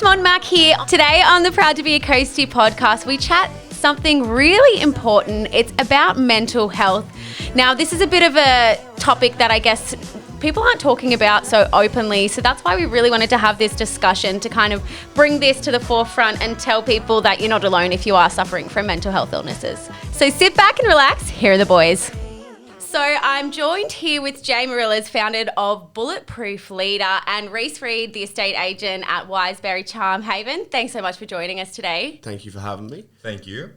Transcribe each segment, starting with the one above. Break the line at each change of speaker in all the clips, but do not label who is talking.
Mon Mac here. Today on the Proud to be a Coastie podcast, we chat something really important. It's about mental health. Now, this is a bit of a topic that I guess people aren't talking about so openly. So that's why we really wanted to have this discussion to kind of bring this to the forefront and tell people that you're not alone if you are suffering from mental health illnesses. So sit back and relax. Here are the boys. So I'm joined here with Jay Marrilees, founder of Bulletproof leader, and Rhys Reid, the estate agent at Wiseberry Charm Haven. Thanks so much for joining us today.
Thank you for having me.
Thank you.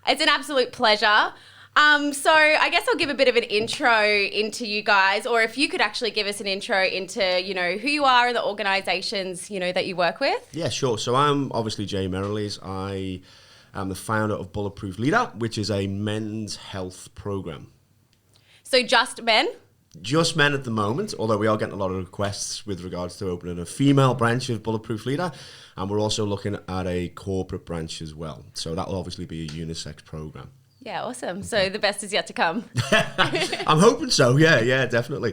It's an absolute pleasure. So I guess I'll give a bit of an intro into you guys, or if you could actually give us an intro into, who you are and the organisations, that you work with.
Yeah, sure. So I'm obviously Jay Marrilees. I am the founder of Bulletproof Leader, which is a men's health program.
So just men?
Just men at the moment, although we are getting a lot of requests with regards to opening a female branch of Bulletproof Leader, and we're also looking at a corporate branch as well. So that will obviously be a unisex program.
Yeah, awesome. So the best is yet to come.
I'm hoping so. Yeah, definitely.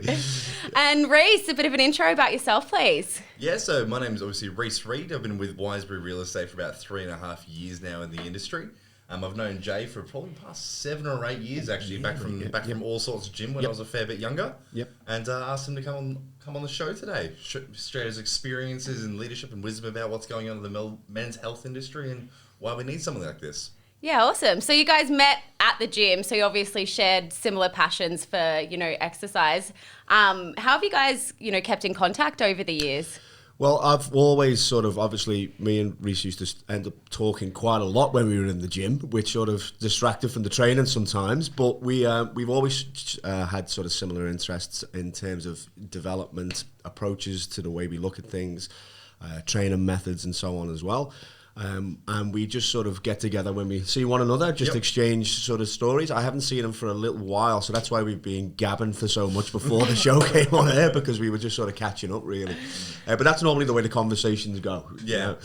And Rhys, a bit of an intro about yourself, please.
Yeah, so my name is obviously Rhys Reid. I've been with Wiseberry Real Estate for about 3.5 years now in the industry. I've known Jay for probably the past 7 or 8 years, actually, back from all sorts of gym when I was a fair bit younger.
Yep. And
asked him to come on the show today, share his experiences and leadership and wisdom about what's going on in the men's health industry and why we need something like this.
Yeah, awesome. So you guys met at the gym, so you obviously shared similar passions for, exercise. How have you guys, kept in contact over the years?
Well, I've always obviously, me and Rhys used to end up talking quite a lot when we were in the gym, which sort of distracted from the training sometimes. But we've always had sort of similar interests in terms of development, approaches to the way we look at things, training methods and so on as well. And we just sort of get together when we see one another, just exchange sort of stories. I haven't seen him for a little while, so that's why we've been gabbing for so much before the show came on air, because we were just sort of catching up, really. But that's normally the way the conversations go.
Yeah.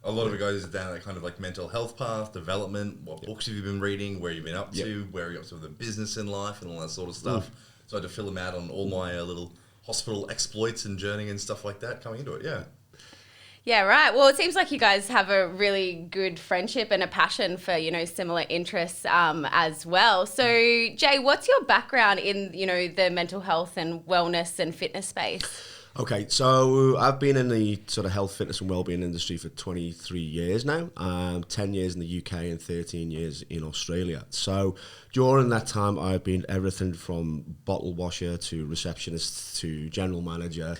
A lot of it goes down that kind of like mental health path, development, what books have you been reading, where you've been up to, where you're up to with the business in life and all that sort of stuff. So I had to fill him out on all my little hospital exploits and journeying and stuff like that coming into it, yeah.
Yeah, right. Well, it seems like you guys have a really good friendship and a passion for, similar interests as well. So, Jay, what's your background in, the mental health and wellness and fitness space?
Okay, so I've been in the sort of health, fitness and wellbeing industry for 23 years now, 10 years in the UK and 13 years in Australia. So during that time, I've been everything from bottle washer to receptionist to general manager,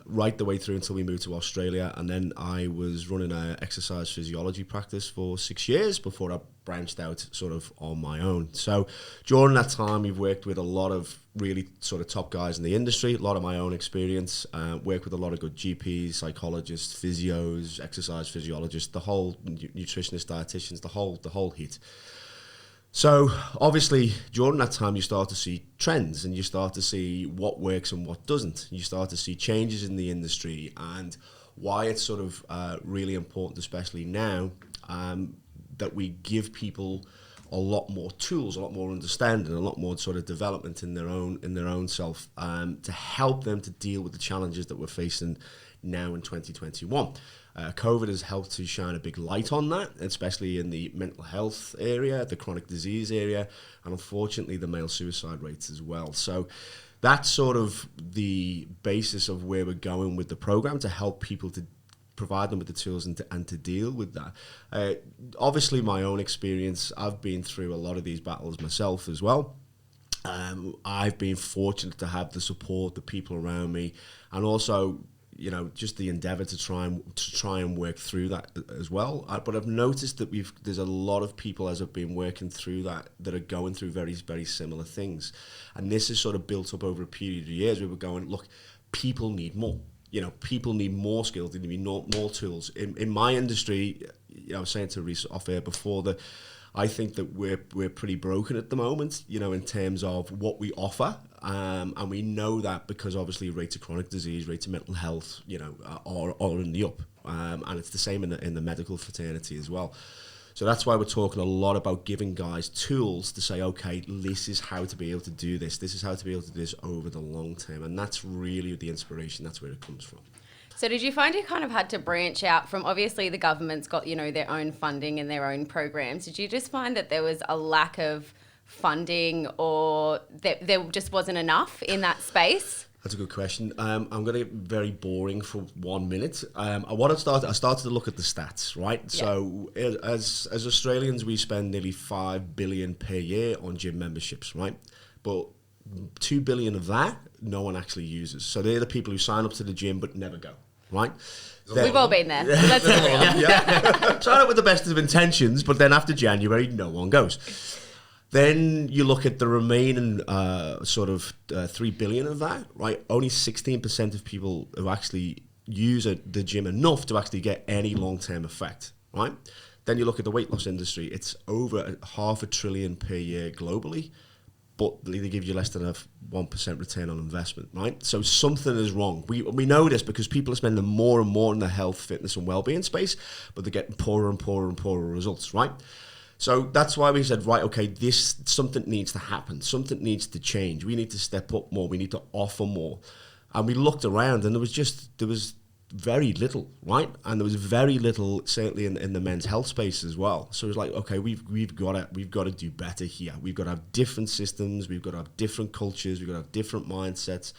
right the way through until we moved to Australia. And then I was running an exercise physiology practice for 6 years before I branched out sort of on my own. So during that time, we've worked with a lot of really sort of top guys in the industry, a lot of my own experience, worked with a lot of good GPs, psychologists, physios, exercise physiologists, the whole nutritionists, dietitians, the whole heat. So obviously during that time you start to see trends and you start to see what works and what doesn't. You start to see changes in the industry and why it's sort of really important, especially now, that we give people a lot more tools, a lot more understanding, a lot more sort of development in their own self, to help them to deal with the challenges that we're facing now in 2021. COVID has helped to shine a big light on that, especially in the mental health area, the chronic disease area, and unfortunately the male suicide rates as well. So that's sort of the basis of where we're going with the program, to help people to provide them with the tools and to deal with that. Obviously my own experience, I've been through a lot of these battles myself as well. I've been fortunate to have the support, the people around me, and also just the endeavour to try and work through that as well. But I've noticed that there's a lot of people, as I've been working through that are going through very, very similar things. And this is sort of built up over a period of years where we're going, look, people need more. People need more skills, they need more tools. In my industry, I was saying to Rhys off air before that I think that we're pretty broken at the moment, in terms of what we offer. And we know that because obviously rates of chronic disease, rates of mental health, are in the up. And it's the same in the medical fraternity as well. So that's why we're talking a lot about giving guys tools to say, okay, this is how to be able to do this. This is how to be able to do this over the long term. And that's really the inspiration. That's where it comes from.
So did you find you kind of had to branch out from, obviously the government's got, their own funding and their own programs. Did you just find that there was a lack of funding or that there just wasn't enough in that space?
That's a good question. I'm going to get very boring for 1 minute. I started to look at the stats, right? Yeah. So as Australians, we spend nearly $5 billion per year on gym memberships, right? But $2 billion of that, no one actually uses. So they're the people who sign up to the gym but never go, right?
We've all been there. Let's be real.
Yeah. Sign up with the best of intentions, but then after January, no one goes. Then you look at the remaining 3 billion of that, right? Only 16% of people who actually use the gym enough to actually get any long-term effect, right? Then you look at the weight loss industry. It's over $500 billion per year globally, but they give you less than a 1% return on investment, right? So something is wrong. We know this because people are spending more and more in the health, fitness, and well-being space, but they're getting poorer and poorer and poorer results, right? So that's why we said, right, okay, something needs to happen. Something needs to change. We need to step up more. We need to offer more. And we looked around, and there was very little, right? And there was very little, certainly in the men's health space as well. So it was like, okay, we've got to do better here. We've got to have different systems. We've got to have different cultures. We've got to have different mindsets.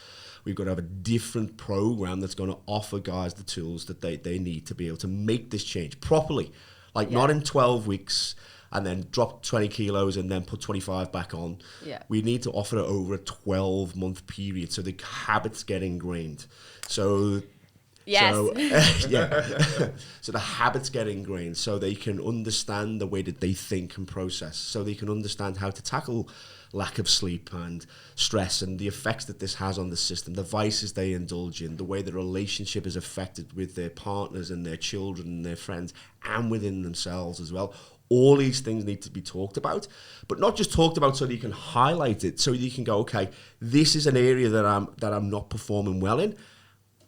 We've got to have a different program that's going to offer guys the tools that they need to be able to make this change properly. Not in 12 weeks and then drop 20 kilos and then put 25 back on.
Yeah.
We need to offer it over a 12-month period so the habits get ingrained. So...
Yes.
So the habits get ingrained so they can understand the way that they think and process, so they can understand how to tackle lack of sleep and stress and the effects that this has on the system, the vices they indulge in, the way the relationship is affected with their partners and their children and their friends and within themselves as well. All these things need to be talked about, but not just talked about so that you can highlight it, so you can go, okay, this is an area that I'm not performing well in.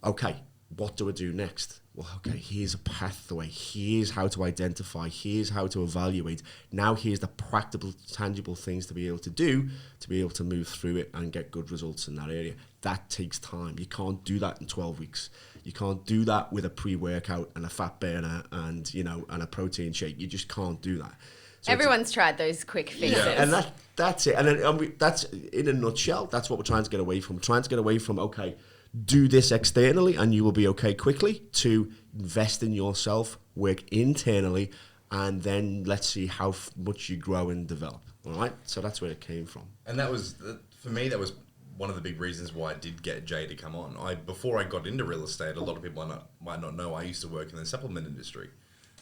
Okay, what do I do next? Well, okay, here's a pathway. Here's how to identify. Here's how to evaluate. Now here's the practical, tangible things to be able to do, to be able to move through it and get good results in that area. That takes time. You can't do that in 12 weeks. You can't do that with a pre-workout and a fat burner and, and a protein shake. You just can't do that. So
everyone's tried those quick fixes.
Yeah, and that's it. And then, that's, in a nutshell, that's what we're trying to get away from. We're trying to get away from, okay, do this externally and you will be okay quickly, to invest in yourself, work internally, and then let's see how much you grow and develop. All right? So that's where it came from.
And that was, for me, that was one of the big reasons why I did get Jay to come on. Before I got into real estate, a lot of people might not know, I used to work in the supplement industry.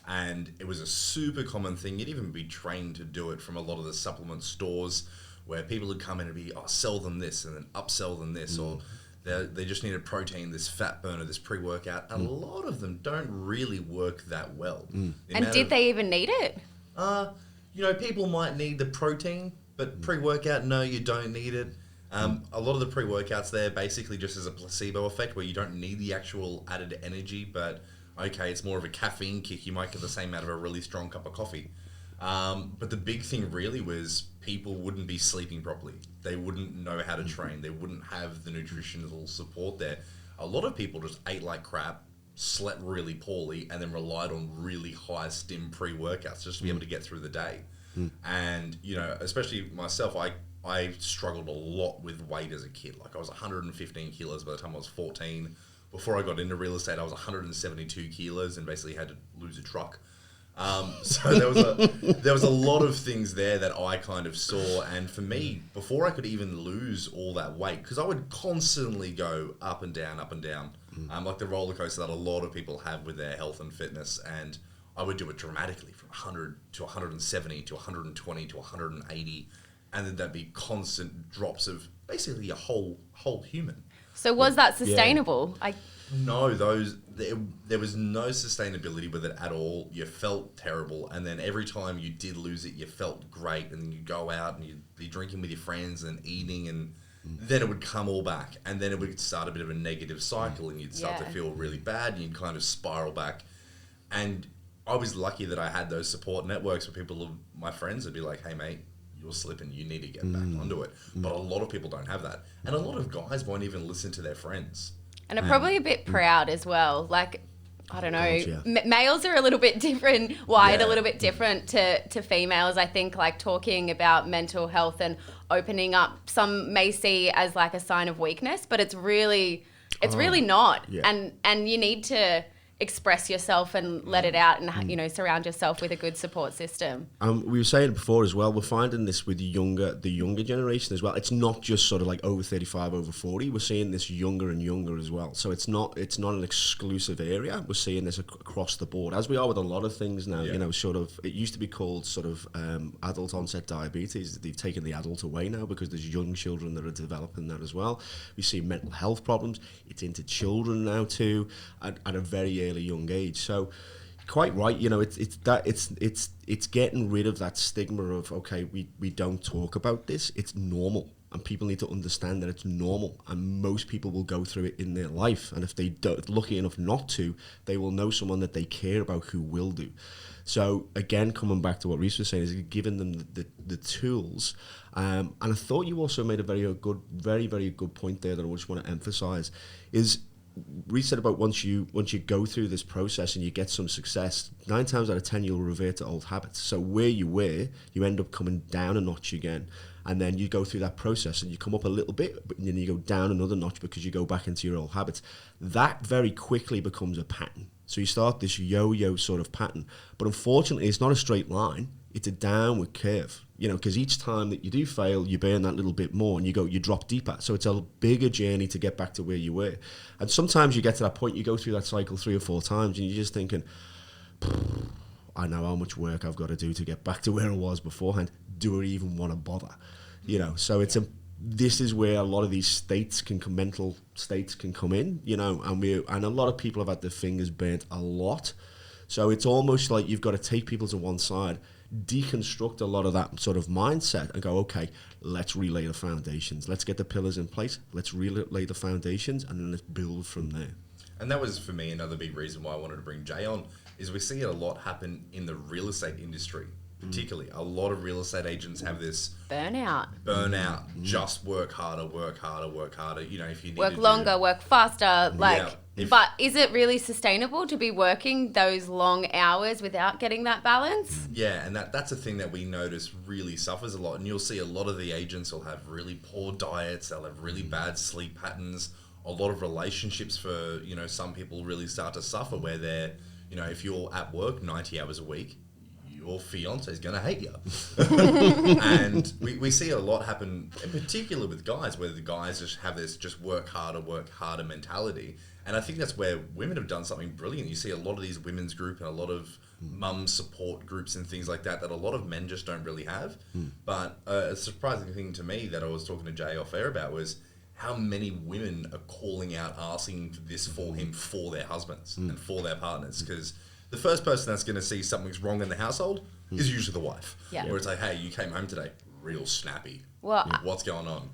And it was a super common thing. You'd even be trained to do it from a lot of the supplement stores where people would come in and be, sell them this and then upsell them this, or they just need a protein, this fat burner, this pre-workout. A lot of them don't really work that well.
And did they even need it?
People might need the protein, but pre-workout, no, you don't need it. A lot of the pre-workouts there basically just as a placebo effect where you don't need the actual added energy, but okay, it's more of a caffeine kick. You might get the same out of a really strong cup of coffee. But the big thing really was people wouldn't be sleeping properly. They wouldn't know how to train. They wouldn't have the nutritional support there. A lot of people just ate like crap, slept really poorly, and then relied on really high stim pre-workouts just to be able to get through the day. And, especially myself, I struggled a lot with weight as a kid. Like I was 115 kilos by the time I was 14. Before I got into real estate, I was 172 kilos and basically had to lose a truck. So there was a lot of things there that I kind of saw, and for me, before I could even lose all that weight, because I would constantly go up and down, like the roller coaster that a lot of people have with their health and fitness, and I would do it dramatically from 100 to 170 to 120 to 180, and then there'd be constant drops of basically a whole human.
So was that sustainable?
Yeah. No, there was no sustainability with it at all. You felt terrible, and then every time you did lose it, you felt great, and then you'd go out and you'd be drinking with your friends and eating, and then it would come all back, and then it would start a bit of a negative cycle, and you'd start to feel really bad, and you'd kind of spiral back. And I was lucky that I had those support networks where my friends would be like, hey mate, you're slipping, you need to get back onto it. But a lot of people don't have that, and a lot of guys won't even listen to their friends.
And are probably a bit proud as well. Like, I don't know,
God,
males are a little bit different, wired
Yeah.
a little bit different to females. I think like talking about mental health and opening up, some may see as like a sign of weakness, but it's really not.
Yeah.
And you need to express yourself and let it out and, you know, surround yourself with a good support system.
We were saying before as well, we're finding this with the younger generation as well. It's not just sort of like over 35, over 40. We're seeing this younger and younger as well. So it's not an exclusive area. We're seeing this across the board, as we are with a lot of things now.
Yeah.
You know, sort of, it used to be called sort of adult onset diabetes. They've taken the adult away now because there's young children that are developing that as well. We see mental health problems. It's into children now too, at a very early young age. So quite right, you know, it's getting rid of that stigma of, okay, we don't talk about this. It's normal, and people need to understand that it's normal, and most people will go through it in their life, and if they don't, lucky enough not to, they will know someone that they care about who will do. So again, coming back to what Rhys was saying, is giving them the tools. And I thought you also made a very very good point there that I just want to emphasize is, Rhys said about once you go through this process and you get some success, 9 times out of 10 you'll revert to old habits. So where you were, you end up coming down a notch again, and then you go through that process and you come up a little bit, but then you go down another notch because you go back into your old habits. That very quickly becomes a pattern. So you start this yo-yo sort of pattern, but unfortunately it's not a straight line. It's a downward curve, you know, because each time that you do fail, you burn that little bit more and you drop deeper. So it's a bigger journey to get back to where you were. And sometimes you get to that point, you go through that cycle 3 or 4 times and you're just thinking, I know how much work I've got to do to get back to where I was beforehand. Do I even want to bother? You know, so this is where a lot of these mental states can come in, you know, and a lot of people have had their fingers burnt a lot. So it's almost like you've got to take people to one side, deconstruct a lot of that sort of mindset and go, okay, let's relay the foundations. Let's get the pillars in place. Let's relay the foundations, and then let's build from there.
And that was, for me, another big reason why I wanted to bring Jay on, is we see it a lot happen in the real estate industry, particularly. A lot of real estate agents have this
Burnout.
Just work harder. You know, if you need
Work
to
longer, work faster. Like,
Yeah.
but is it really sustainable to be working those long hours without getting that balance?
Yeah, and that's a thing that we notice really suffers a lot. And you'll see a lot of the agents will have really poor diets. They'll have really bad sleep patterns. A lot of relationships for, you know, some people really start to suffer where they're, you know, if you're at work 90 hours a week, your fiance is going to hate you. And we see a lot happen, in particular with guys, where the guys just have this just work harder mentality. And I think that's where women have done something brilliant. You see a lot of these women's group and a lot of mum support groups and things like that a lot of men just don't really have. But a surprising thing to me that I was talking to Jay off air about was how many women are calling out, asking this for him, for their husbands and for their partners. Because the first person that's going to see something's wrong in the household is usually the wife.
Yeah.
Where it's like, hey, you came home today, real snappy.
Well,
What's going on?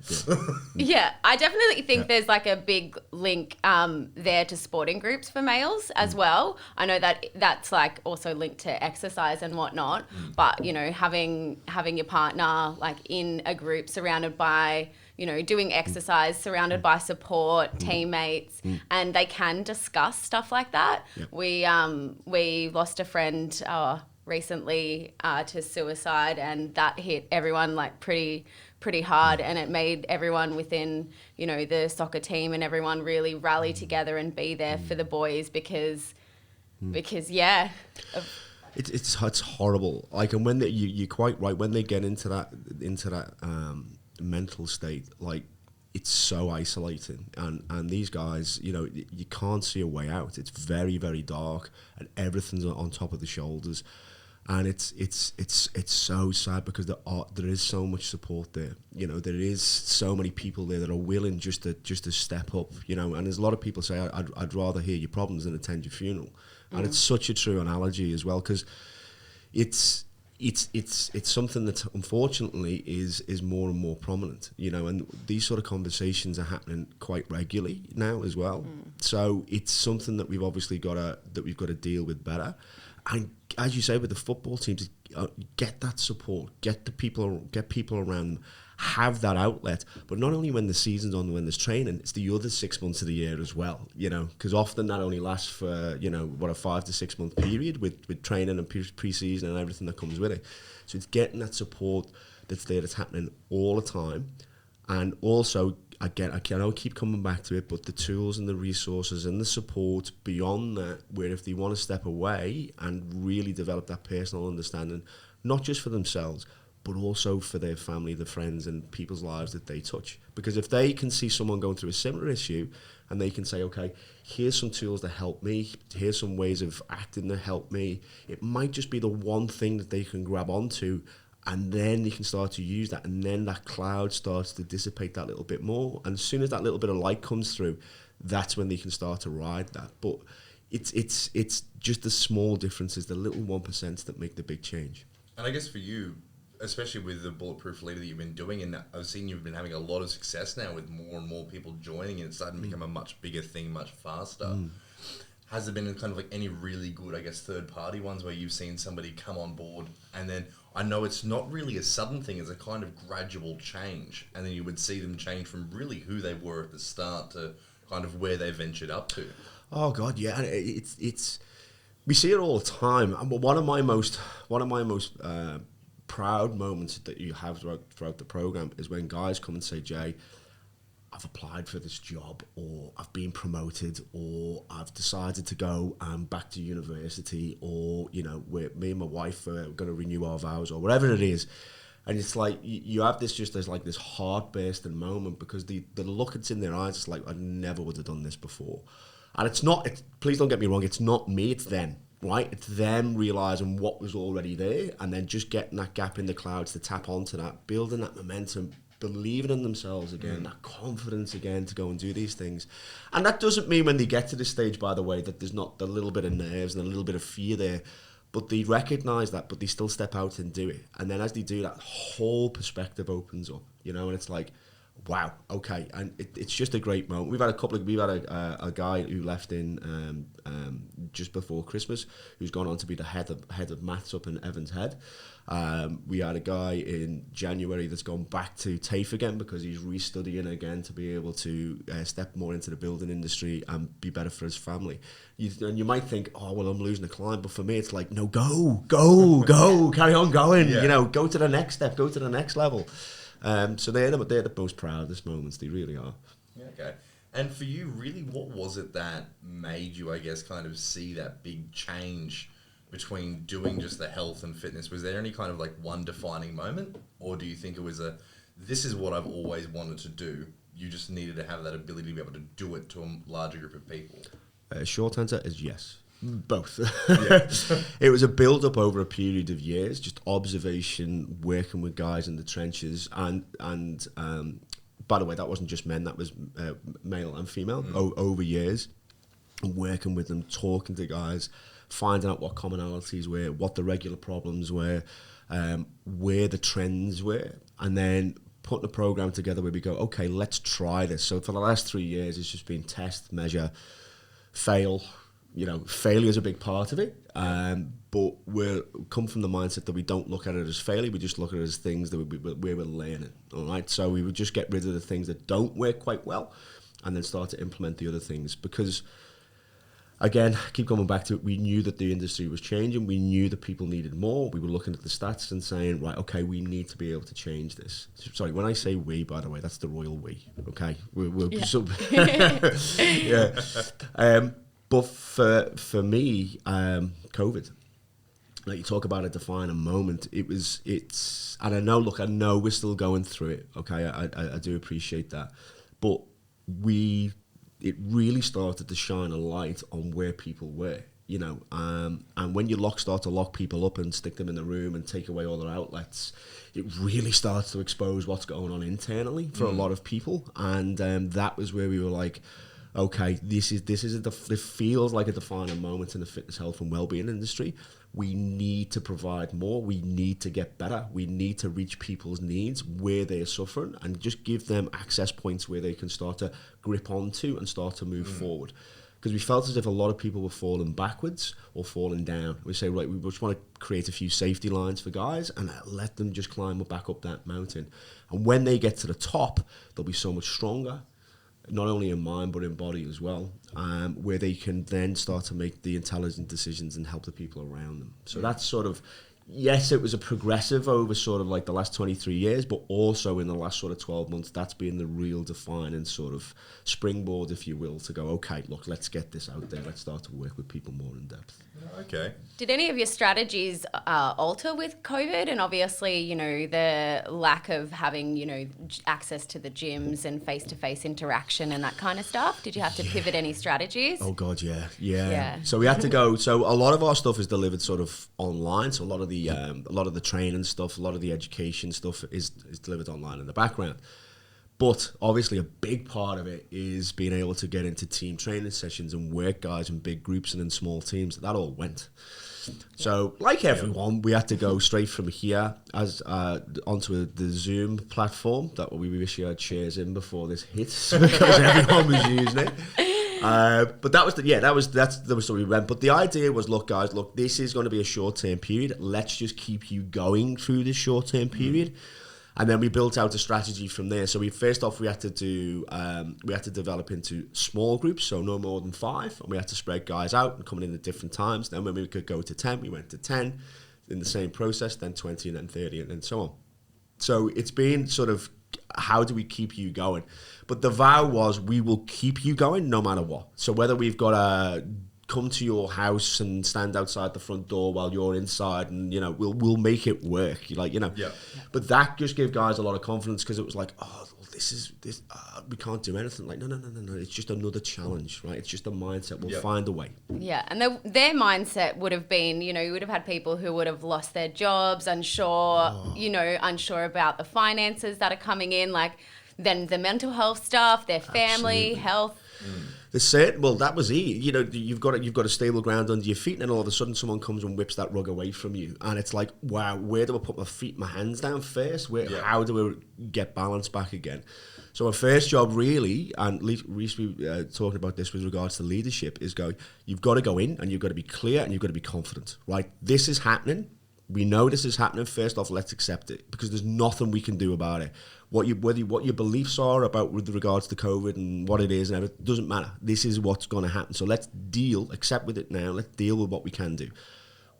yeah, I definitely think there's like a big link there to sporting groups for males as well. I know that that's like also linked to exercise and whatnot, but you know, having your partner like in a group surrounded by, you know, doing exercise, surrounded by support, teammates, and they can discuss stuff like that.
Yep.
We lost a friend recently to suicide, and that hit everyone like pretty hard, and it made everyone within, you know, the soccer team and everyone really rally together and be there for the boys because yeah.
It's horrible. Like, and when you're quite right, when they get into that mental state, like, it's so isolating, and these guys, you know, you can't see a way out. It's very, very dark, and everything's on top of the shoulders. And it's so sad because there is so much support there. You know, there is so many people there that are willing just to step up. You know, and there's a lot of people say, I'd rather hear your problems than attend your funeral, and it's such a true analogy as well, because it's something that unfortunately is more and more prominent. You know, and these sort of conversations are happening quite regularly now as well. So it's something that we've obviously got to deal with better. And as you say, with the football teams, get that support, get people around them, have that outlet. But not only when the season's on, when there's training, it's the other 6 months of the year as well, you know, because often that only lasts for, you know, what, a 5 to 6 month period with training and pre-season and everything that comes with it. So it's getting that support that's there, that's happening all the time. And also, again, I keep coming back to it, but the tools and the resources and the support beyond that, where if they want to step away and really develop that personal understanding, not just for themselves, but also for their family, their friends, and people's lives that they touch. Because if they can see someone going through a similar issue and they can say, okay, here's some tools that help me, here's some ways of acting that help me, it might just be the one thing that they can grab onto, and then they can start to use that, and then that cloud starts to dissipate that little bit more. And as soon as that little bit of light comes through, that's when they can start to ride that. But it's just the small differences, the little 1% that make the big change.
And I guess for you, especially with the Bulletproof leader that you've been doing, and I've seen you've been having a lot of success now with more and more people joining, and it's starting to become a much bigger thing, much faster. Has there been kind of like any really good, I guess, third-party ones where you've seen somebody come on board, and then I know it's not really a sudden thing, it's a kind of gradual change, and then you would see them change from really who they were at the start to kind of where they ventured up to?
Oh God, yeah, it's we see it all the time. And one of my most proud moments that you have throughout the program is when guys come and say, Jay, I've applied for this job, or I've been promoted, or I've decided to go back to university, or, you know, me and my wife are going to renew our vows, or whatever it is. And it's like, you have this just as like this heart-bursting moment, because the look that's in their eyes is like, I never would have done this before. And please don't get me wrong, it's not me, it's them. Right, it's them realising what was already there, and then just getting that gap in the clouds to tap onto that, building that momentum, believing in themselves again, that confidence again to go and do these things. And that doesn't mean when they get to this stage, by the way, that there's not the little bit of nerves and a little bit of fear there, but they recognise that, but they still step out and do it. And then as they do that, whole perspective opens up, you know, and it's like, wow, okay, and it's just a great moment. We've had a guy who left in just before Christmas, who's gone on to be the head of maths up in Evans Head. We had a guy in January that's gone back to TAFE again because he's restudying again to be able to step more into the building industry and be better for his family. And you might think, oh, well, I'm losing a client, but for me, it's like, no, go, carry on going. Yeah. You know, go to the next step, go to the next level. So they're the most proudest moments. They really are.
Yeah, okay. And for you, really, what was it that made you, I guess, kind of see that big change between doing just the health and fitness? Was there any kind of like one defining moment? Or do you think it was this is what I've always wanted to do, you just needed to have that ability to be able to do it to a larger group of people? Short
answer is yes. Both. Yeah. It was a build-up over a period of years, just observation, working with guys in the trenches, and by the way, that wasn't just men, that was male and female, over years, working with them, talking to guys, finding out what commonalities were, what the regular problems were, where the trends were, and then putting a program together where we go, okay, let's try this. So for the last 3 years, it's just been test, measure, fail. You know, failure is a big part of it, but we come from the mindset that we don't look at it as failure, we just look at it as things that we're learning, all right? So we would just get rid of the things that don't work quite well and then start to implement the other things, because, again, keep coming back to it, we knew that the industry was changing, we knew that people needed more, we were looking at the stats and saying, right, okay, we need to be able to change this. Sorry, when I say we, by the way, that's the royal we, okay? Yeah. But for me, COVID, like you talk about a defining moment, and I know we're still going through it, okay, I do appreciate that, but it really started to shine a light on where people were, you know, and when you start to lock people up and stick them in the room and take away all their outlets, it really starts to expose what's going on internally for a lot of people, and that was where we were like, okay, this feels like a defining moment in the fitness, health, and wellbeing industry. We need to provide more. We need to get better. We need to reach people's needs where they're suffering and just give them access points where they can start to grip onto and start to move forward. because we felt as if a lot of people were falling backwards or falling down. We say, right, we just want to create a few safety lines for guys and let them just climb back up that mountain. And when they get to the top, they'll be so much stronger, not only in mind but in body as well, where they can then start to make the intelligent decisions and help the people around them. So that's sort of, yes, it was a progressive over sort of like the last 23 years, but also in the last sort of 12 months, that's been the real defining sort of springboard, if you will, to go, okay, look, let's get this out there. Let's start to work with people more in depth.
Okay.
Did any of your strategies alter with COVID? And obviously, you know, the lack of having, you know, access to the gyms and face-to-face interaction and that kind of stuff. Did you have to pivot any strategies?
Oh God, yeah. So we had to go. So a lot of our stuff is delivered sort of online. So a lot of the training stuff, a lot of the education stuff is delivered online in the background. But obviously a big part of it is being able to get into team training sessions and work guys in big groups and in small teams. That all went. So like everyone, we had to go straight from here as onto the Zoom platform that we wish you had shares in before this hit because everyone was using it. But that's the way we went. But the idea was, look, guys, this is going to be a short-term period. Let's just keep you going through this short-term period. And then we built out a strategy from there. So we had to develop into small groups, so no more than 5, and we had to spread guys out and coming in at different times. Then when we could go to 10, we went to 10 in the same process, then 20 and then 30 and so on. So it's been sort of, how do we keep you going? But the vow was, we will keep you going no matter what. So whether we've got to come to your house and stand outside the front door while you're inside, and, you know, we'll make it work. Like, you know. Yeah. But that just gave guys a lot of confidence, because it was like, oh, this we can't do anything. Like, no. It's just another challenge, right? It's just a mindset. We'll find a way.
Yeah, and their mindset would have been, you know, you would have had people who would have lost their jobs, unsure about the finances that are coming in, like then the mental health stuff, their family health.
That was it. You know, you've got a stable ground under your feet, and then all of a sudden someone comes and whips that rug away from you, and it's like, wow, where do I put my hands down first? How do I get balance back again? So our first job really, and Rhys talking about this with regards to leadership, is you've got to go in and you've got to be clear and you've got to be confident, right? This is happening. We know this is happening. First off, let's accept it, because there's nothing we can do about it. What your beliefs are about with regards to COVID and what it is, and it doesn't matter. This is what's going to happen. So let's accept with it now. Let's deal with what we can do.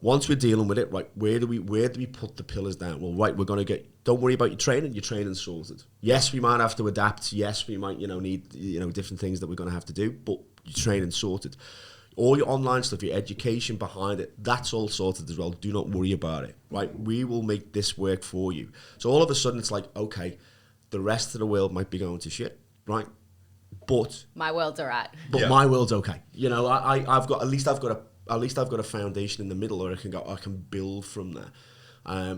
Once we're dealing with it, right, where do we put the pillars down? Well, right, we're going to don't worry about your training's sorted. Yes, we might have to adapt. Yes, we might, need, different things that we're going to have to do, but your training's sorted. All your online stuff, your education behind it, that's all sorted as well. Do not worry about it, right? We will make this work for you. So all of a sudden it's like, okay, the rest of the world might be going to shit, right? But
my world's alright.
But my world's okay. You know, I've got a foundation in the middle, or I can build from there.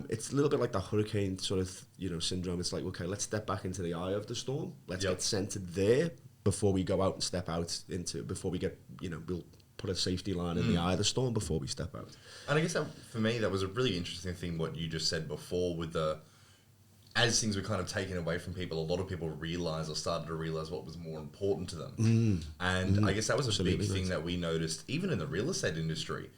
It's a little bit like the hurricane sort of, syndrome. It's like, okay, let's step back into the eye of the storm. Let's get centered there before we go out and step out before we get, we'll put a safety line in the eye of the storm before we step out.
And I guess for me, that was a really interesting thing, what you just said before, with as things were kind of taken away from people, a lot of people started to realize what was more important to them. I guess that was a big thing that we noticed, even in the real estate industry.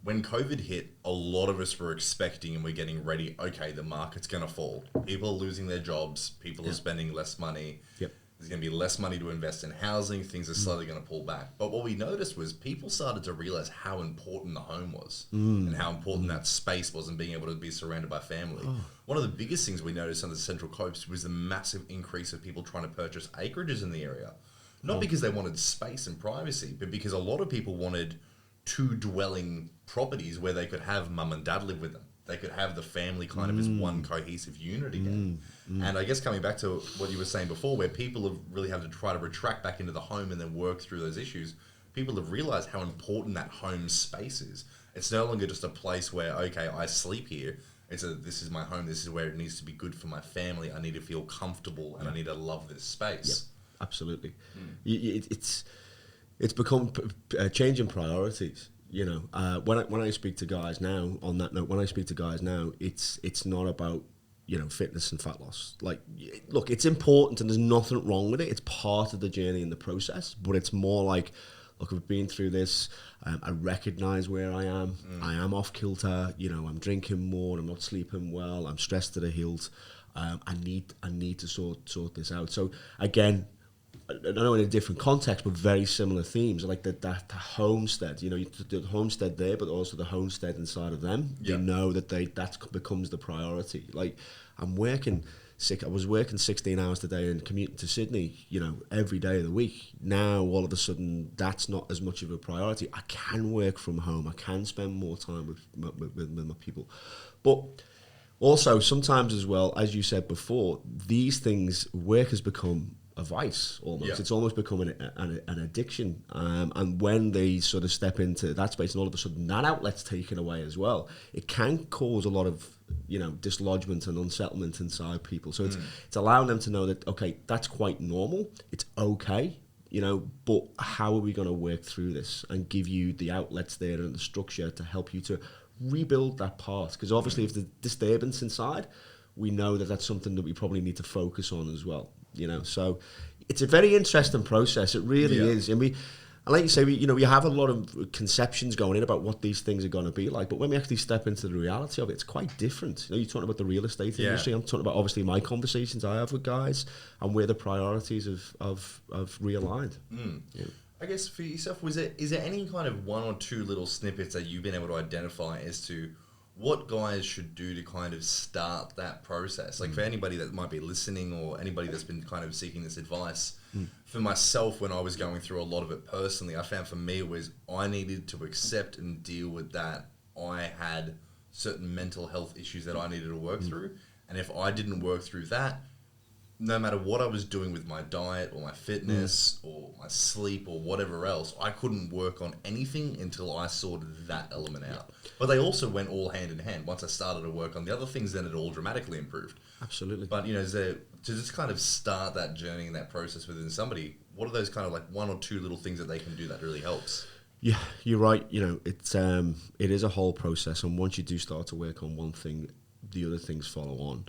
When COVID hit, a lot of us were expecting and we're getting ready, okay, the market's going to fall. People are losing their jobs. People are spending less money.
Yep.
There's going to be less money to invest in housing. Things are slowly going to pull back. But what we noticed was people started to realize how important the home was and how important that space was, and being able to be surrounded by family. One of the biggest things we noticed on the Central Coast was the massive increase of people trying to purchase acreages in the area. Not because they wanted space and privacy, but because a lot of people wanted 2 dwelling properties where they could have mum and dad live with them. They could have the family kind of as one cohesive unit again. And I guess coming back to what you were saying before, where people have really had to try to retract back into the home and then work through those issues, people have realized how important that home space is. It's no longer just a place where, okay, I sleep here. This is my home. This is where it needs to be good for my family. I need to feel comfortable and I need to love this space.
Yep, absolutely. It's become a change in priorities. When I speak to guys now, on that note, it's not about, fitness and fat loss. Like, look, it's important and there's nothing wrong with it. It's part of the journey and the process, but it's more like, look, I've been through this. I recognise where I am. I am off kilter. You know, I'm drinking more. I'm not sleeping well. I'm stressed to the hilt. I need to sort this out. So again, I know in a different context, but very similar themes, like the homestead. You know, the homestead there, but also the homestead inside of them. You know that that becomes the priority. Like I was working 16 hours a day and commuting to Sydney, you know, every day of the week. Now, all of a sudden, that's not as much of a priority. I can work from home. I can spend more time with my people. But also, sometimes as well, as you said before, these things, work has become a vice almost. Yeah. It's almost become an addiction. And when they sort of step into that space and all of a sudden that outlet's taken away as well, it can cause a lot of, you know, dislodgement and unsettlement inside people. So it's allowing them to know that, okay, that's quite normal. It's okay, you know, but how are we going to work through this and give you the outlets there and the structure to help you to rebuild that part? Because obviously if there's disturbance inside, we know that that's something that we probably need to focus on as well. You know, so it's a very interesting process. It really is. And like you say, we have a lot of conceptions going in about what these things are going to be like. But when we actually step into the reality of it, it's quite different. You know, you're talking about the real estate industry. I'm talking about obviously my conversations I have with guys and where the priorities have realigned. Yeah.
I guess for yourself, is there any kind of one or two little snippets that you've been able to identify as to what guys should do to kind of start that process? Like for anybody that might be listening or anybody that's been kind of seeking this advice, for myself, when I was going through a lot of it personally, I found for me it was I needed to accept and deal with that. I had certain mental health issues that I needed to work through. And if I didn't work through that, no matter what I was doing with my diet or my fitness or my sleep or whatever else, I couldn't work on anything until I sorted that element out. But they also went all hand in hand. Once I started to work on the other things, then it all dramatically improved.
Absolutely.
But, you know, to just kind of start that journey and that process within somebody, what are those kind of like one or two little things that they can do that really helps?
Yeah, you're right. You know, it is a whole process. And once you do start to work on one thing, the other things follow on.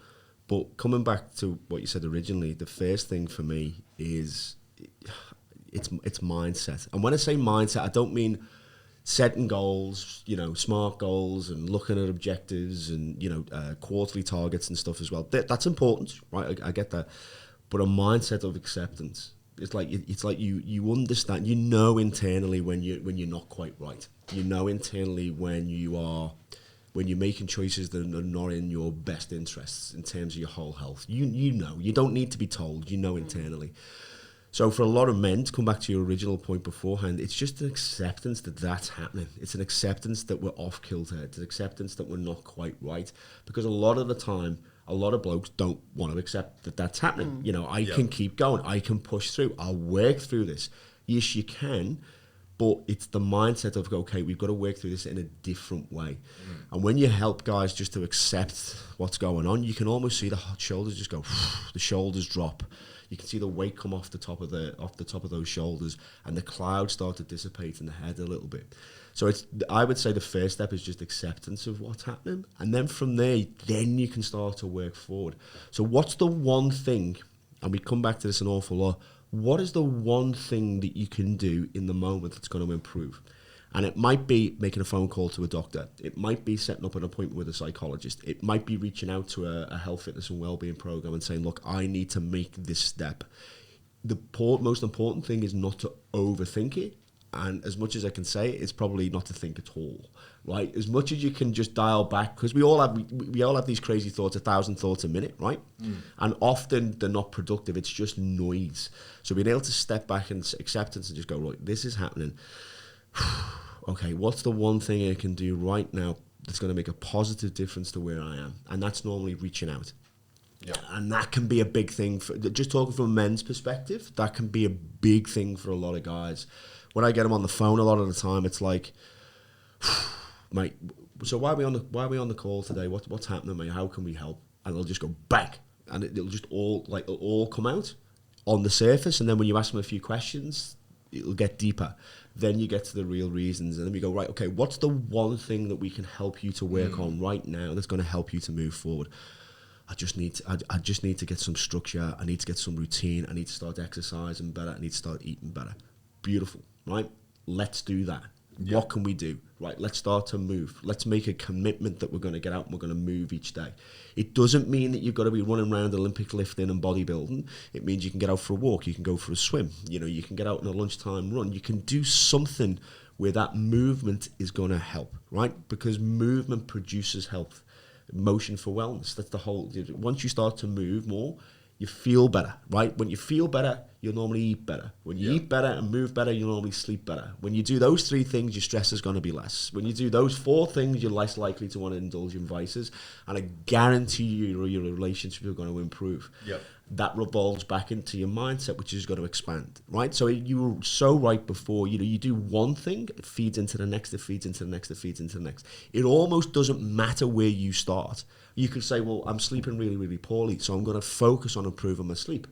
But coming back to what you said originally, the first thing for me is it's mindset. And when I say mindset, I don't mean setting goals, you know, SMART goals and looking at objectives and, you know, quarterly targets and stuff as well. That's important, right? I get that. But a mindset of acceptance. It's like you understand, you know internally when you're not quite right. You know internally when you're making choices that are not in your best interests in terms of your whole health. You know. You don't need to be told. You know internally. So for a lot of men, to come back to your original point beforehand, it's just an acceptance that that's happening. It's an acceptance that we're off kilter. It's an acceptance that we're not quite right. Because a lot of the time, a lot of blokes don't want to accept that that's happening. You know, I can keep going. I can push through. I'll work through this. Yes, you can. But it's the mindset of, okay, we've got to work through this in a different way. And when you help guys just to accept what's going on, you can almost see the shoulders just go, the shoulders drop. You can see the weight come off the top of those shoulders, and the clouds start to dissipate in the head a little bit. So I would say the first step is just acceptance of what's happening. And then from there, then you can start to work forward. So what's the one thing, and we come back to this an awful lot, what is the one thing that you can do in the moment that's going to improve? And it might be making a phone call to a doctor. It might be setting up an appointment with a psychologist. It might be reaching out to a health, fitness and wellbeing program and saying, look, I need to make this step. The most important thing is not to overthink it. And as much as I can say, it's probably not to think at all, right? As much as you can just dial back, because we all have these crazy thoughts, 1,000 thoughts a minute, right? And often they're not productive. It's just noise. So being able to step back and acceptance and just go, right, this is happening. Okay, what's the one thing I can do right now that's going to make a positive difference to where I am? And that's normally reaching out. Yeah. And that can be a big thing for, just talking from a men's perspective, that can be a big thing for a lot of guys. When I get them on the phone a lot of the time, it's like, mate, so why are we on the call today? What's happening, mate? How can we help? And they'll just go back, and it'll just all come out on the surface. And then when you ask them a few questions, it'll get deeper. Then you get to the real reasons, and then we go, right, okay, what's the one thing that we can help you to work on right now that's going to help you to move forward? I just need to get some structure. I need to get some routine. I need to start exercising better. I need to start eating better. Beautiful, right? let's do that.
Yep.
What can we do? Right, let's start to move. Let's make a commitment that we're going to get out and we're going to move each day. It doesn't mean that you've got to be running around Olympic lifting and bodybuilding. It means you can get out for a walk, you can go for a swim, you can get out on a lunchtime run. You can do something where that movement is going to help, right? Because movement produces health, motion for wellness. That's the whole. Once you start to move more, you feel better, right? When you feel better, you'll normally eat better. When you eat better and move better, you'll normally sleep better. When you do those 3 things, your stress is going to be less. When you do those 4 things, you're less likely to want to indulge in vices. And I guarantee you your relationship are going to improve.
Yep.
That revolves back into your mindset, which is going to expand, right? So you were so right before, you do one thing, it feeds into the next, it feeds into the next, it feeds into the next. It almost doesn't matter where you start. You could say, well, I'm sleeping really, really poorly, so I'm going to focus on improving my sleep.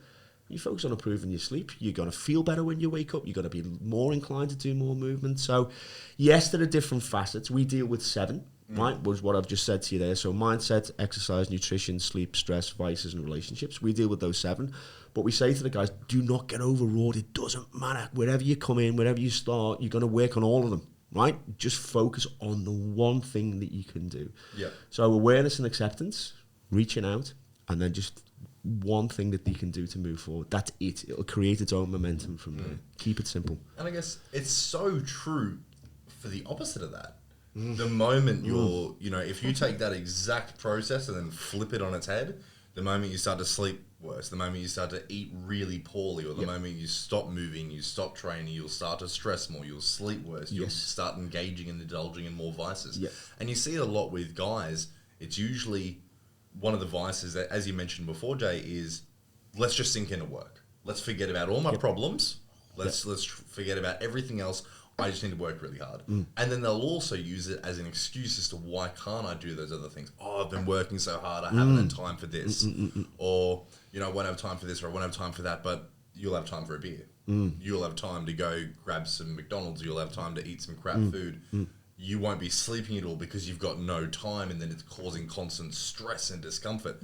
You focus on improving your sleep, you're going to feel better when you wake up, you're going to be more inclined to do more movement. So yes, there are different facets. We deal with 7. Right, was what I've just said to you there. So mindset, exercise, nutrition, sleep, stress, vices, and relationships. We deal with those 7. But we say to the guys, do not get overwrought. It doesn't matter. Wherever you come in, wherever you start, you're going to work on all of them, right? Just focus on the one thing that you can do.
Yeah.
So awareness and acceptance, reaching out, and then just one thing that you can do to move forward. That's it. It'll create its own momentum from there. Keep it simple.
And I guess it's so true for the opposite of that. The moment you're, if you take that exact process and then flip it on its head, the moment you start to sleep worse, the moment you start to eat really poorly, or the moment you stop moving, you stop training, you'll start to stress more, you'll sleep worse, you'll start engaging and indulging in more vices. And you see it a lot with guys. It's usually one of the vices that, as you mentioned before, Jay, is let's just sink into work. Let's forget about all my problems. Let's forget about everything else. I just need to work really hard. And then they'll also use it as an excuse as to why can't I do those other things? Oh, I've been working so hard, I haven't had time for this. Or, I won't have time for this, or I won't have time for that, but you'll have time for a beer. You'll have time to go grab some McDonald's, you'll have time to eat some crap food. You won't be sleeping at all because you've got no time, and then it's causing constant stress and discomfort.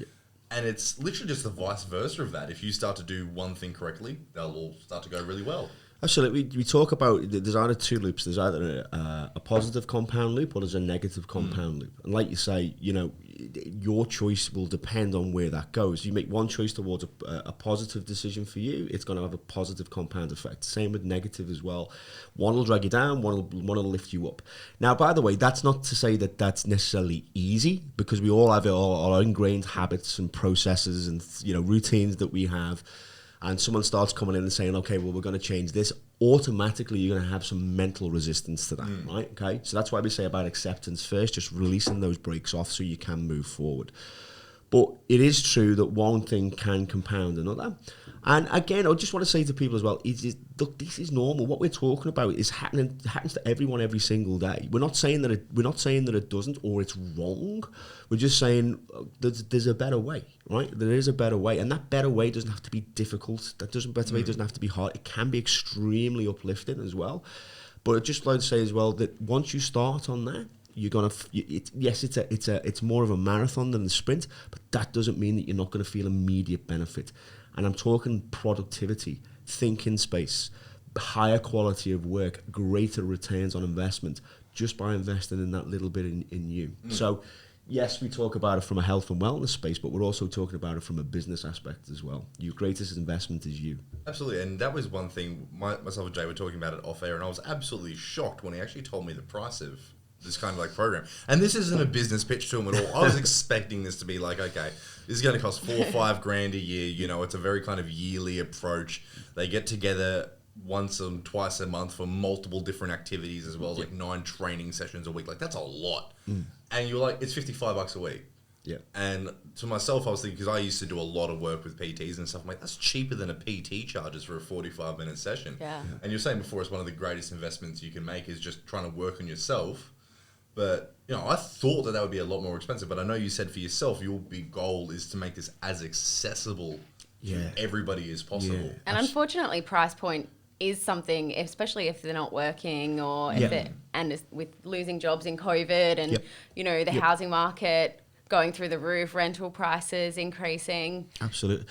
And it's literally just the vice versa of that. If you start to do one thing correctly, they'll all start to go really well.
Absolutely. We talk about, there's either 2 loops. There's either a positive compound loop or there's a negative compound loop. And like you say, your choice will depend on where that goes. You make one choice towards a positive decision for you, it's going to have a positive compound effect. Same with negative as well. One will drag you down, one will lift you up. Now, by the way, that's not to say that that's necessarily easy, because we all have our ingrained habits and processes and routines that we have. And someone starts coming in and saying, okay, well, we're going to change this, automatically you're going to have some mental resistance to that, right? Okay, so that's why we say about acceptance first, just releasing those brakes off so you can move forward. But it is true that one thing can compound another. And again, I just want to say to people as well, look, this is normal. What we're talking about is happens to everyone every single day. We're not saying that it doesn't, or it's wrong. We're just saying there's a better way, right? There is a better way, and that better way doesn't have to be difficult. Better way doesn't have to be hard. It can be extremely uplifting as well. But I'd just like to say as well that once you start on that, you're gonna. It's more of a marathon than a sprint, but that doesn't mean that you're not going to feel immediate benefit. And I'm talking productivity, thinking space, higher quality of work, greater returns on investment, just by investing in that little bit in you. So, yes, we talk about it from a health and wellness space, but we're also talking about it from a business aspect as well. Your greatest investment is you.
Absolutely, and that was one thing, myself and Jay were talking about it off air, and I was absolutely shocked when he actually told me the price of this kind of program. And this isn't a business pitch to him at all. I was expecting this to be like, okay, this is going to cost $4 or $5 a year. It's a very kind of yearly approach. They get together once and twice a month for multiple different activities, as well as 9 training sessions a week. That's a lot. And you're like, it's $55 a week.
Yeah.
And to myself, I was thinking, because I used to do a lot of work with PTs and stuff, I'm like, that's cheaper than a PT charges for a 45-minute session.
Yeah.
And you're saying before, it's one of the greatest investments you can make is just trying to work on yourself. But, I thought that would be a lot more expensive. But I know you said for yourself, your big goal is to make this as accessible to everybody as possible. Yeah.
And unfortunately, price point is something, especially if they're not working or if with losing jobs in COVID and, the housing market going through the roof, rental prices increasing.
Absolutely.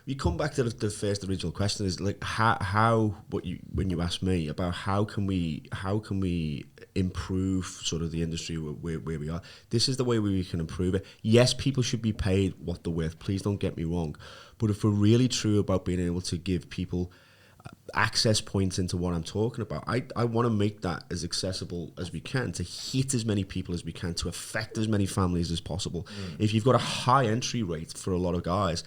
You come back to the first original question is like how when you ask me about how can we improve sort of the industry where we are. This is the way we can improve it. Yes, people should be paid what they're worth. Please don't get me wrong. But if we're really true about being able to give people access points into what I'm talking about, I want to make that as accessible as we can, to hit as many people as we can, to affect as many families as possible. If you've got a high entry rate for a lot of guys,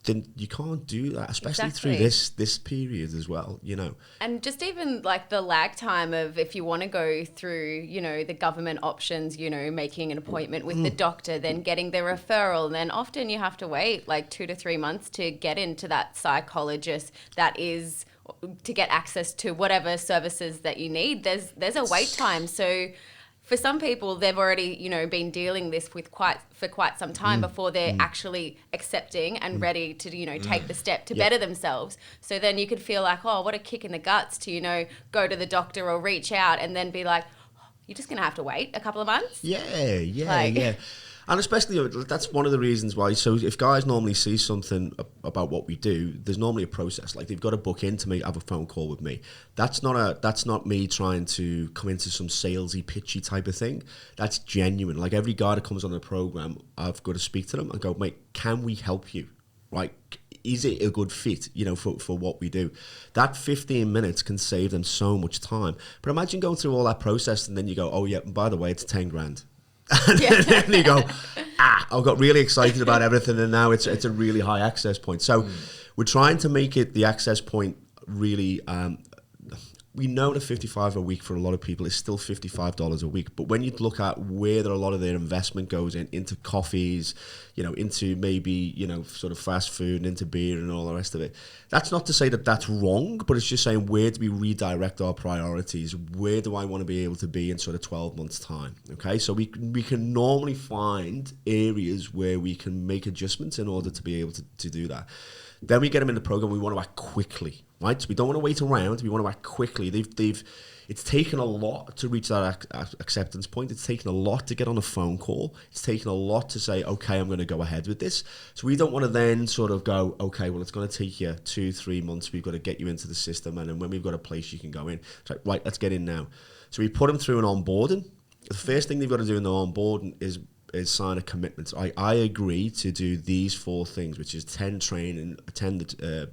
then you can't do that, especially through this period as well, you know. And
just even like the lag time of if you want to go through, you know, the government options, you know, making an appointment with the doctor, then getting the referral, and then often you have to wait like 2 to 3 months to get into that psychologist that is to get access to whatever services that you need. There's a wait time. So for some people, they've already, you know, been dealing this for quite some time before they're actually accepting and ready to, you know, take the step to better themselves. So then you could feel like, oh, what a kick in the guts to, you know, go to the doctor or reach out and then be like, oh, you're just going to have to wait a couple of months?
Yeah. And especially, that's one of the reasons why. So if guys normally see something about what we do, there's normally a process. Like they've got to book in to have a phone call with me. That's not me trying to come into some salesy, pitchy type of thing. That's genuine. Like every guy that comes on the program, I've got to speak to them and go, mate, can we help you? Right? Is it a good fit, you know, for what we do? That 15 minutes can save them so much time. But imagine going through all that process and then you go, oh yeah, and by the way, it's 10 grand. And then you go, I got really excited about everything, and now it's a really high access point. So we're trying to make it the access point really. We know that 55 a week for a lot of people is still $55 a week, but when you look at where a lot of their investment goes into coffees, you know, into maybe, you know, sort of fast food and into beer and all the rest of it. That's not to say that that's wrong, but it's just saying, where do we redirect our priorities? Where do I want to be able to be in sort of 12 months time? Okay, so we can normally find areas where we can make adjustments in order to be able to do that. Then we get them in the program. We want to act quickly, right? So we don't want to wait around. We want to act quickly. It's taken a lot to reach that acceptance point. It's taken a lot to get on a phone call. It's taken a lot to say, okay, I'm going to go ahead with this. So we don't want to then sort of go, okay, well, it's going to take you 2-3 months. We've got to get you into the system. And then when we've got a place you can go in, it's like, right, let's get in now. So we put them through an onboarding. The first thing they've got to do in the onboarding is sign a commitment. I agree to do these 4 things, which is attend training, attend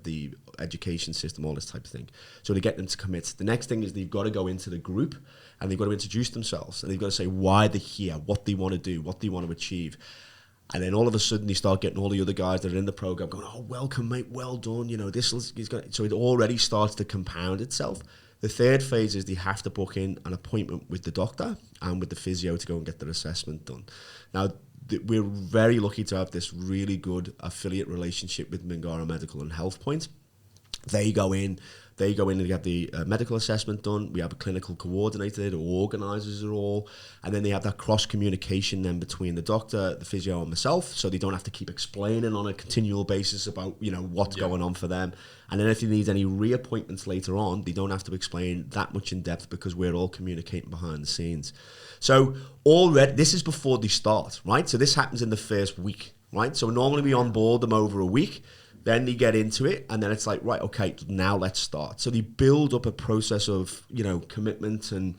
the education system, all this type of thing. So to get them to commit. The next thing is they've got to go into the group and they've got to introduce themselves and they've got to say why they're here, what they want to do, what they want to achieve. And then all of a sudden they start getting all the other guys that are in the program going, oh, welcome, mate, well done. You know, so it already starts to compound itself. The third phase is they have to book in an appointment with the doctor and with the physio to go and get their assessment done. Now, we're very lucky to have this really good affiliate relationship with Mingara Medical and Health Point. They go in and get the medical assessment done. We have a clinical coordinator who organises it all. And then they have that cross-communication then between the doctor, the physio and myself, so they don't have to keep explaining on a continual basis about, you know, what's going on for them. And then if they need any reappointments later on, they don't have to explain that much in depth because we're all communicating behind the scenes. So already, this is before they start, right? So this happens in the first week, right? So normally we onboard them over a week. Then they get into it, and then it's like, right, okay, now let's start. So they build up a process of, you know, commitment and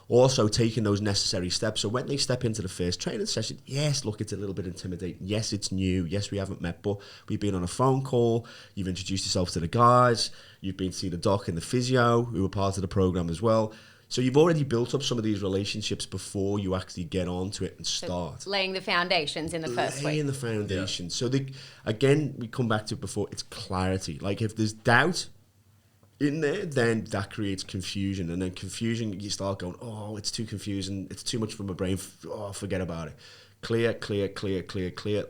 also taking those necessary steps. So when they step into the first training session, yes, look, it's a little bit intimidating. Yes, it's new. Yes, we haven't met, but we've been on a phone call. You've introduced yourself to the guys. You've been to see the doc and the physio who were part of the program as well. So you've already built up some of these relationships before you actually get onto it and start.
So laying the foundations in the first week.
Laying the foundation. Yeah. So again, we come back to it before, it's clarity. Like if there's doubt in there, then that creates confusion. And then confusion, you start going, oh, it's too confusing. It's too much for my brain. Oh, forget about it. Clear.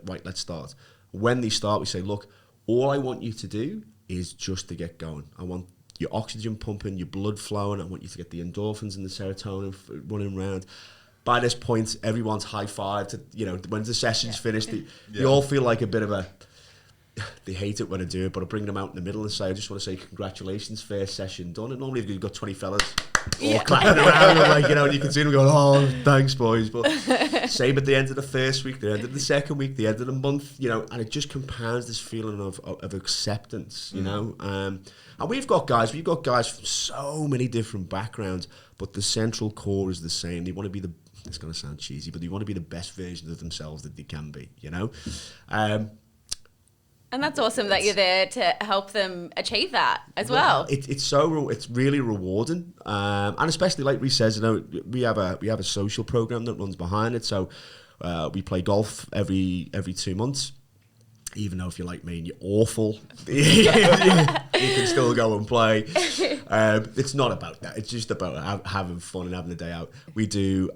Right, let's start. When they start, we say, look, all I want you to do is just to get going. I want your oxygen pumping, your blood flowing. I want you to get the endorphins and the serotonin running around. By this point, everyone's high-fived. You know, when the session's finished, they all feel like a bit of a... They hate it when I do it, but I bring them out in the middle and say, I just want to say congratulations, first session done. And normally if you've got 20 fellas all clapping around, and like, you know, and you can see them going, oh, thanks, boys. But same at the end of the first week, the end of the second week, the end of the month, you know, and it just compounds this feeling of acceptance, you know. And we've got guys from so many different backgrounds, but the central core is the same. They want to be it's going to sound cheesy, but they want to be the best version of themselves that they can be, you know.
And that's awesome that you're there to help them achieve that as well.
It's really rewarding, and especially like Rhys says, you know, we have a social program that runs behind it. So we play golf every 2 months. Even though if you're like me and you're awful, you can still go and play. It's not about that. It's just about having fun and having a day out. We do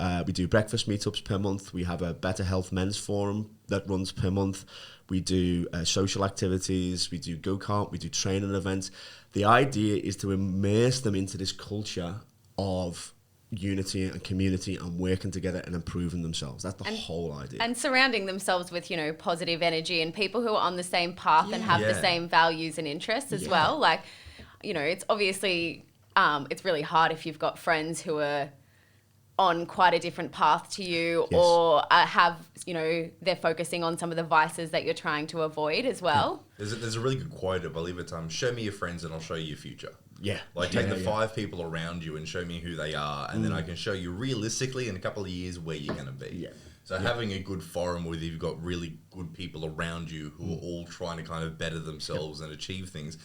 breakfast meetups per month. We have a Better Health Men's Forum that runs per month. We do social activities. We do go-kart. We do training events. The idea is to immerse them into this culture of unity and community and working together and improving themselves. That's the whole idea. And
surrounding themselves with, you know, positive energy and people who are on the same path and have the same values and interests as well. Like, you know, it's obviously, it's really hard if you've got friends who are on quite a different path to you or have, you know, they're focusing on some of the vices that you're trying to avoid as well.
There's a really good quote, I believe it's, show me your friends and I'll show you your future.
Yeah.
Like take the 5 people around you and show me who they are, and then I can show you realistically in a couple of years where you're going to be.
Yeah.
So having a good forum where you've got really good people around you who are all trying to kind of better themselves and achieve things,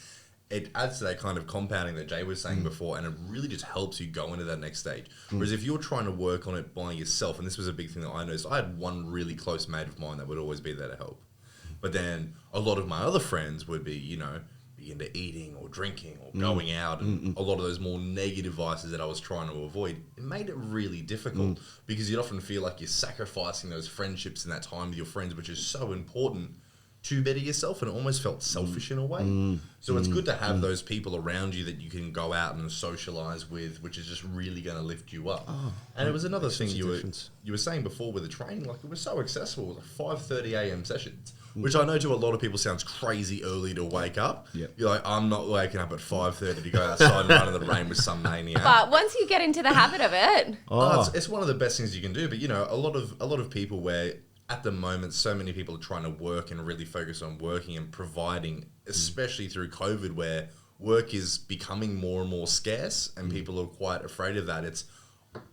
it adds to that kind of compounding that Jay was saying before, and it really just helps you go into that next stage. Whereas if you're trying to work on it by yourself, and this was a big thing that I noticed, I had one really close mate of mine that would always be there to help. But then a lot of my other friends would be, you know, be into eating or drinking or going out, and a lot of those more negative vices that I was trying to avoid. It made it really difficult because you'd often feel like you're sacrificing those friendships and that time with your friends, which is so important, to better yourself, and it almost felt selfish in a way. So it's good to have those people around you that you can go out and socialize with, which is just really going to lift you up. And it was another thing you were saying before with the training, like it was so accessible. It was like 5:30 a.m. sessions, which I know to a lot of people sounds crazy early to wake up. You're like, I'm not waking up at 5:30 to go outside and run in the rain with some maniac.
But once you get into the habit of it,
it's one of the best things you can do. But you know, a lot of people where at the moment, so many people are trying to work and really focus on working and providing, especially through COVID, where work is becoming more and more scarce and people are quite afraid of that.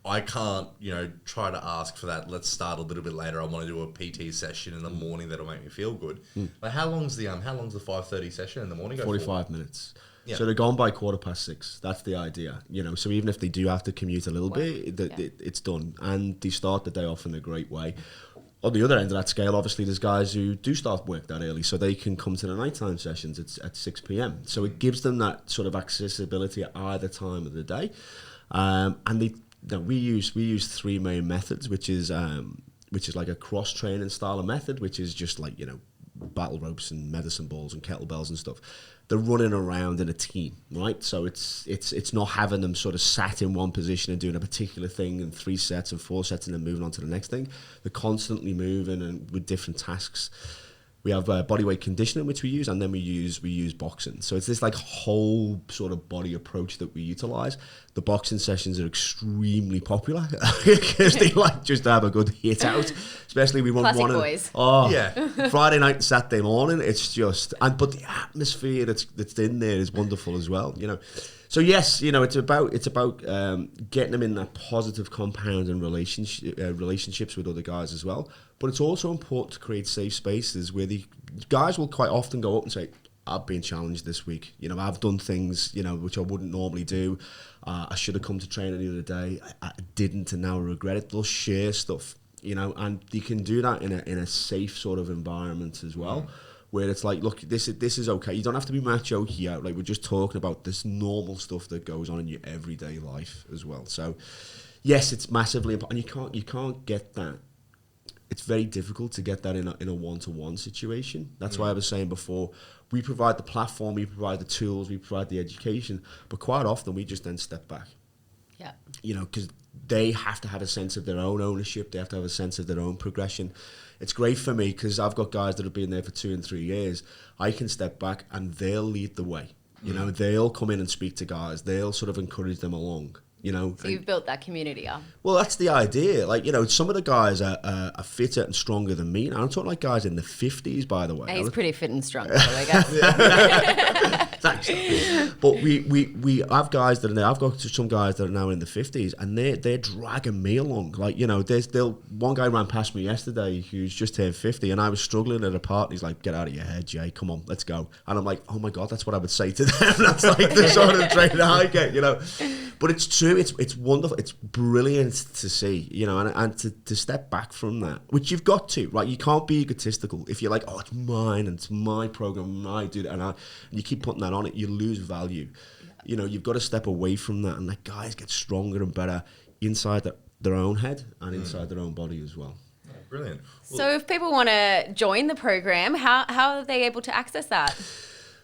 I can't, you know, try to ask for that. Let's start a little bit later. I want to do a PT session in the morning that'll make me feel good. Like how long's the 5:30 session in the morning?
45 minutes. Yeah. So they're gone by 6:15. That's the idea, you know. So even if they do have to commute a little bit, it's done, and they start the day off in a great way. On the other end of that scale, obviously, there's guys who do start work that early, so they can come to the nighttime sessions at 6 p.m. So it gives them that sort of accessibility at either time of the day. And we use 3 main methods, which is like a cross training style of method, which is just like, you know, battle ropes and medicine balls and kettlebells and stuff. They're running around in a team, right? So it's not having them sort of sat in one position and doing a particular thing in 3 sets and 4 sets and then moving on to the next thing. They're constantly moving and with different tasks. We have bodyweight conditioning, which we use, and then we use boxing. So it's this like whole sort of body approach that we utilize. The boxing sessions are extremely popular because they like just to have a good hit out. Especially we want one
boys.
Friday night and Saturday morning. It's just but the atmosphere that's in there is wonderful as well. You know. So yes, you know, it's about getting them in that positive compound and relationships with other guys as well. But it's also important to create safe spaces where the guys will quite often go up and say, I've been challenged this week. You know, I've done things, you know, which I wouldn't normally do. I should have come to training the other day. I didn't, and now I regret it. They'll share stuff, you know, and you can do that in a safe sort of environment as well. Where it's like, look, this is okay. You don't have to be macho here. Like, we're just talking about this normal stuff that goes on in your everyday life as well. So, yes, it's massively important. And you can't get that. It's very difficult to get that in a one-to-one situation. That's why I was saying before, we provide the platform, we provide the tools, we provide the education, but quite often we just then step back.
Yeah.
You know, because they have to have a sense of their own ownership. They have to have a sense of their own progression. It's great for me because I've got guys that have been there for 2 and 3 years. I can step back and they'll lead the way. You know, they'll come in and speak to guys. They'll sort of encourage them along. You know,
So you've built that community up.
well, that's the idea. Like, you know, some of the guys are fitter and stronger than me. And I'm talking like guys in the 50s, by the way.
He's pretty fit and strong, though, I guess.
Thanks. But we have guys that are now, I've got some guys that are now in the 50s, and they're dragging me along. Like, you know, one guy ran past me yesterday who's just turned 50, and I was struggling at a party. He's like, "Get out of your head, Jay, come on, let's go." And I'm like, oh my God, that's what I would say to them. That's like the sort of training I get, you know. But it's true, it's wonderful, it's brilliant to see, you know, and to step back from that, which you've got to, right? You can't be egotistical. If you're like, oh, it's mine, and it's my program, and I do that, and you keep putting that on it, you lose value. Yeah. You know, you've got to step away from that and let guys get stronger and better inside their own head and inside their own body as well.
Oh, brilliant. Well,
So if people want to join the program, how are they able to access that?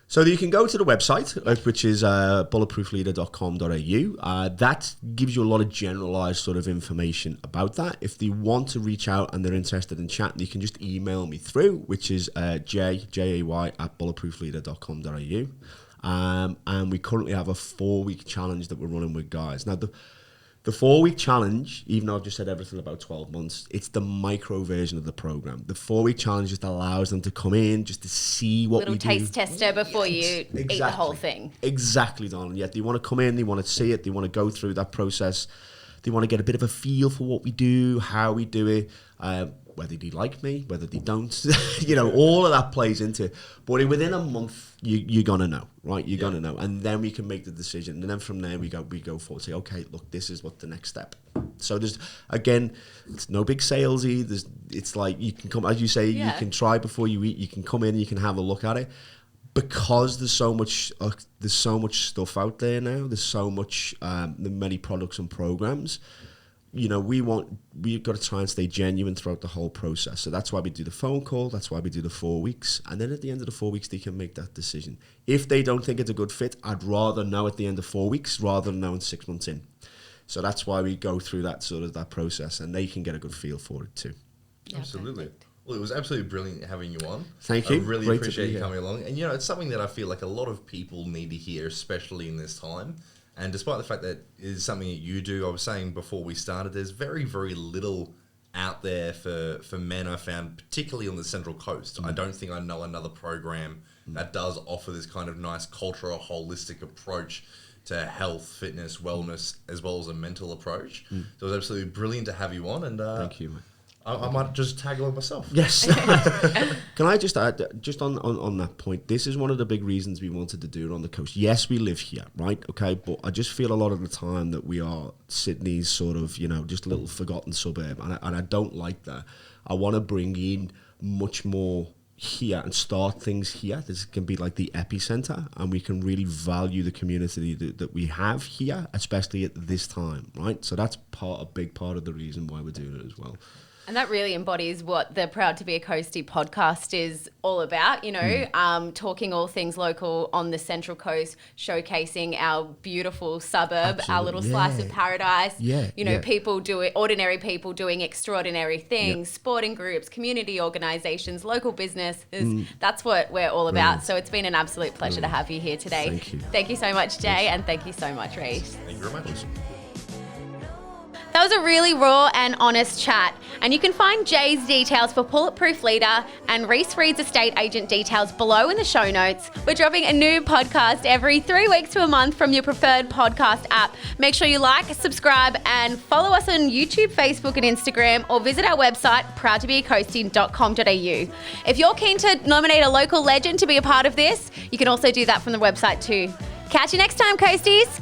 So you can go to the website, which is bulletproofleader.com.au. That gives you a lot of generalized sort of information about that. If they want to reach out and they're interested in chatting, you can just email me through, which is jay@bulletproofleader.com.au. And we currently have a 4-week challenge that we're running with guys. Now, the 4-week challenge, even though I've just said everything about 12 months, it's the micro version of the program. The 4-week challenge just allows them to come in just to see what we do.
Little taste tester before you eat the whole thing.
Exactly, Don. Yeah, they want to come in, they want to see it, they want to go through that process. They want to get a bit of a feel for what we do, how we do it, whether they like me, whether they don't. You know, all of that plays into it. But within a month, you're going to know, right? You're going to know. And then we can make the decision. And then from there, we go forward. Say, okay, look, this is what the next step. So there's, again, it's no big salesy. It's like you can come, as you say, you can try before you eat. You can come in, you can have a look at it. Because there's so much stuff out there now. There's so much, many products and programs. You know, we've got to try and stay genuine throughout the whole process. So that's why we do the phone call. That's why we do the 4 weeks. And then at the end of the 4 weeks, they can make that decision. If they don't think it's a good fit, I'd rather know at the end of 4 weeks rather than knowing 6 months in. So that's why we go through that process, and they can get a good feel for it too.
Yeah,
absolutely.
perfect.
Well, it was absolutely brilliant having you on.
Thank you.
I really
Great
appreciate
to be
you
here.
coming along. And, you know, it's something that I feel like a lot of people need to hear, especially in this time. And despite the fact that it is something that you do, I was saying before we started, there's very, very little out there for men, I found, particularly on the Central Coast. I don't think I know another program that does offer this kind of nice cultural, holistic approach to health, fitness, wellness, as well as a mental approach. So it was absolutely brilliant to have you on. And
Thank you, man.
I might just tag along myself.
Yes. Can I just add, just on that point, this is one of the big reasons we wanted to do it on the coast. Yes, we live here, right? Okay, but I just feel a lot of the time that we are Sydney's sort of, you know, just a little forgotten suburb, and I don't like that. I want to bring in much more here and start things here. This can be like the epicenter, and we can really value the community that we have here, especially at this time, right? So that's a big part of the reason why we're doing it as well.
And that really embodies what the Proud to be a Coastie podcast is all about, you know, talking all things local on the Central Coast, showcasing our beautiful suburb, our little slice of paradise, you know, ordinary people doing extraordinary things, sporting groups, community organisations, local businesses. That's what we're all about. So it's been an absolute pleasure to have you here today.
Thank you.
Thank you so much, Jay, and thank you so much, Rhys.
Thank you very much.
That was a really raw and honest chat. And you can find Jay's details for Bulletproof Leader and Rhys Reid's estate agent details below in the show notes. We're dropping a new podcast every 3 weeks to a month from your preferred podcast app. Make sure you like, subscribe, and follow us on YouTube, Facebook, and Instagram, or visit our website, proudtobeacoastie.com.au. If you're keen to nominate a local legend to be a part of this, you can also do that from the website too. Catch you next time, Coasties.